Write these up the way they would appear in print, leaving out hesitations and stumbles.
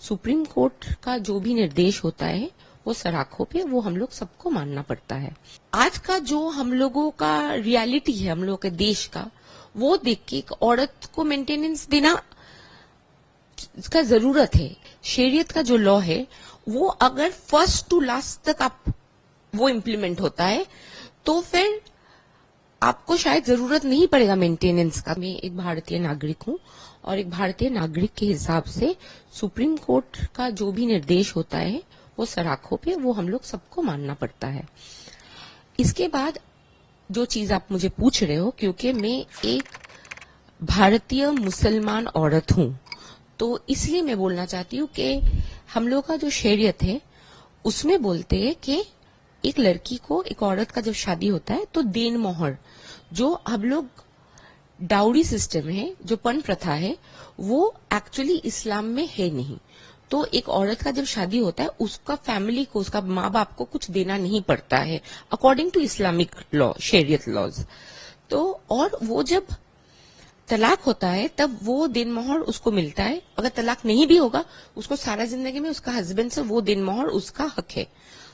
Supreme court का जो भी निर्देश होता है वो सराखों पे वो हम लोग सबको मानना पड़ता है। आज का जो हम लोगों का रियलिटी है हम लोगों के देश का, वो देख के एक औरत को मेंटेनेंस देना का जरूरत है। शरीयत का जो लॉ है वो अगर फर्स्ट टू लास्ट तक आप वो इम्प्लीमेंट होता है तो फिर आपको शायद जरूरत नहीं पड़ेगा मेंटेनेंस का। मैं एक भारतीय नागरिक हूँ और एक भारतीय नागरिक के हिसाब से सुप्रीम कोर्ट का जो भी निर्देश होता है वो सराखों पे वो हम लोग सबको मानना पड़ता है। इसके बाद जो चीज आप मुझे पूछ रहे हो, क्योंकि मैं एक भारतीय मुसलमान औरत हूँ तो इसलिए मैं बोलना चाहती हूँ कि हम लोग का जो शरीयत है उसमें बोलते हैं कि एक लड़की को, एक औरत का जब शादी होता है तो देन मोहर, जो हम लोग डाउरी सिस्टम है, जो पन प्रथा है, वो एक्चुअली इस्लाम में है नहीं। तो एक औरत का जब शादी होता है उसका फैमिली को, उसका माँ बाप को कुछ देना नहीं पड़ता है अकॉर्डिंग टू इस्लामिक लॉ, शरीयत लॉज। तो और वो जब तलाक होता है तब वो दिन मोहर उसको मिलता है। अगर तलाक नहीं भी होगा उसको सारा जिंदगी में उसका हस्बैंड से वो दिन मोहर उसका हक है,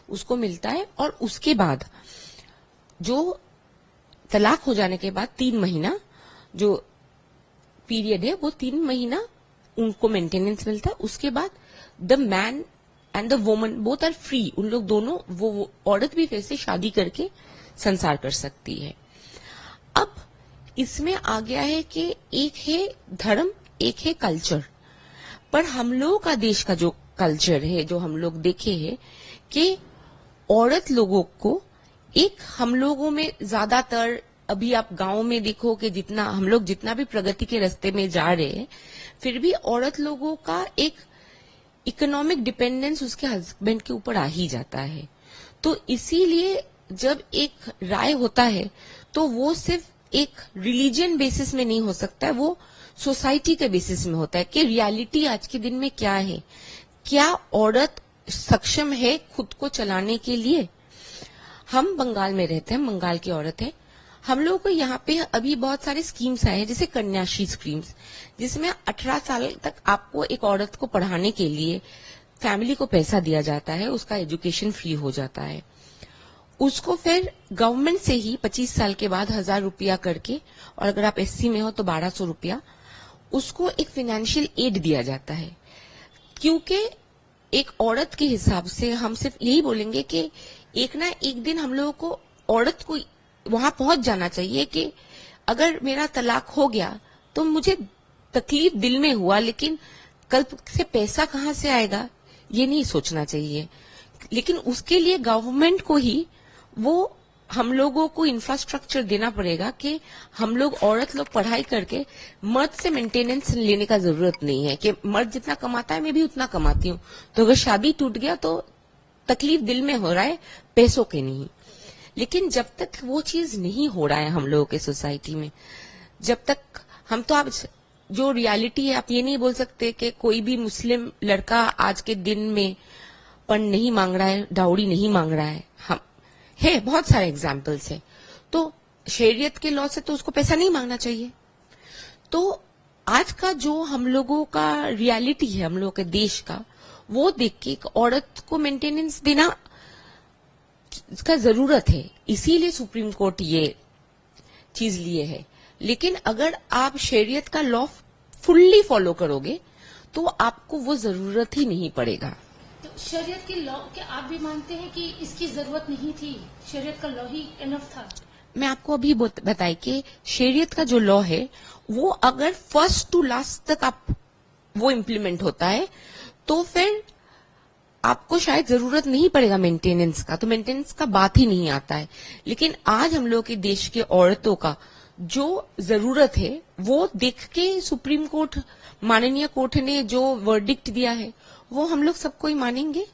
उसको मिलता है। और उसके बाद जो तलाक हो जाने के बाद 3 महीना जो पीरियड है वो 3 महीना उनको मेंटेनेंस मिलता है। उसके बाद the man and the woman both are free, उन लोग दोनों, वो औरत भी फिर से शादी करके संसार कर सकती है। अब इसमें आ गया है कि एक है धर्म, एक है कल्चर। पर हम लोगों का देश का जो कल्चर है, जो हम लोग देखे हैं कि औरत लोगों को एक, हम लोगों में ज्यादातर, अभी आप गांव में देखो कि जितना हम लोग जितना भी प्रगति के रास्ते में जा रहे हैं, फिर भी औरत लोगों का एक इकोनॉमिक डिपेंडेंस उसके हस्बैंड के ऊपर आ ही जाता है। तो इसीलिए जब एक राय होता है तो वो सिर्फ एक रिलीजन बेसिस में नहीं हो सकता है, वो सोसाइटी के बेसिस में होता है कि रियलिटी आज के दिन में क्या है, क्या औरत सक्षम है खुद को चलाने के लिए। हम बंगाल में रहते हैं, बंगाल की औरत है। हम लोगों को यहाँ पे अभी बहुत सारे स्कीम्स आए हैं, जैसे कन्याश्री स्कीम्स, जिसमें 18 साल तक आपको एक औरत को पढ़ाने के लिए फैमिली को पैसा दिया जाता है, उसका एजुकेशन फ्री हो जाता है। उसको फिर गवर्नमेंट से ही 25 साल के बाद 1000 रुपया करके, और अगर आप एससी में हो तो 1200 रुपया, उसको एक फाइनेंशियल एड दिया जाता है। क्योंकि एक औरत के हिसाब से हम सिर्फ यही बोलेंगे कि एक ना एक दिन हम लोगों को, औरत को वहां पहुंच जाना चाहिए कि अगर मेरा तलाक हो गया तो मुझे तकलीफ दिल में हुआ, लेकिन कल से पैसा कहां से आएगा ये नहीं सोचना चाहिए। लेकिन उसके लिए गवर्नमेंट को ही वो हम लोगों को इंफ्रास्ट्रक्चर देना पड़ेगा कि हम लोग, औरत लोग पढ़ाई करके मर्द से मेंटेनेंस लेने का जरूरत नहीं है कि मर्द जितना कमाता है मैं भी उतना कमाती हूँ, तो अगर शादी टूट गया तो तकलीफ दिल में हो रहा है, पैसों के नहीं। लेकिन जब तक वो चीज नहीं हो रहा है हम लोगों के सोसाइटी में, जब तक हम, तो आप जो रियलिटी है, आप ये नहीं बोल सकते कि कोई भी मुस्लिम लड़का आज के दिन में पन नहीं मांग रहा है, डाउरी नहीं मांग रहा है। हम है, बहुत सारे एग्जाम्पल्स है। तो शरीयत के लॉ से तो उसको पैसा नहीं मांगना चाहिए। तो आज का जो हम लोगों का रियलिटी है हम लोगों के देश का, वो देख के एक औरत को मेंटेनेंस देना का जरूरत है, इसीलिए सुप्रीम कोर्ट ये चीज लिए है। लेकिन अगर आप शरीयत का लॉ फुल्ली फॉलो करोगे तो आपको वो जरूरत ही नहीं पड़ेगा। तो शरीयत के लॉ के आप भी मानते हैं कि इसकी जरूरत नहीं थी, शरीयत का लॉ ही इनफ था? मैं आपको अभी बताई कि शरीयत का जो लॉ है वो अगर फर्स्ट टू लास्ट तक आप वो इम्प्लीमेंट होता है तो फिर आपको शायद जरूरत नहीं पड़ेगा मेंटेनेंस का, तो मेंटेनेंस का बात ही नहीं आता है। लेकिन आज हम लोग के देश के औरतों का जो जरूरत है वो देख के सुप्रीम कोर्ट, माननीय कोर्ट ने जो वर्डिक्ट दिया है वो हम लोग सबको ही मानेंगे।